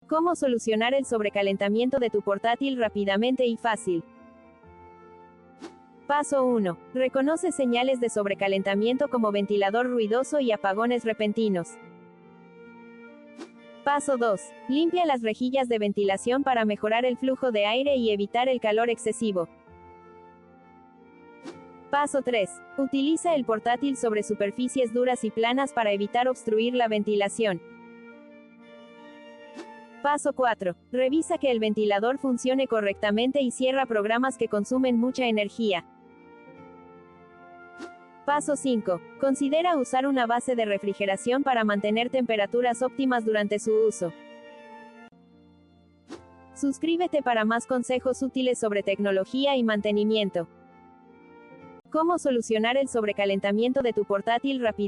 ¿Cómo solucionar el sobrecalentamiento de tu portátil rápidamente y fácil? Paso 1. Reconoce señales de sobrecalentamiento como ventilador ruidoso y apagones repentinos. Paso 2. Limpia las rejillas de ventilación para mejorar el flujo de aire y evitar el calor excesivo. Paso 3. Utiliza el portátil sobre superficies duras y planas para evitar obstruir la ventilación. Paso 4. Revisa que el ventilador funcione correctamente y cierra programas que consumen mucha energía. Paso 5. Considera usar una base de refrigeración para mantener temperaturas óptimas durante su uso. Suscríbete para más consejos útiles sobre tecnología y mantenimiento. ¿Cómo solucionar el sobrecalentamiento de tu portátil rápidamente?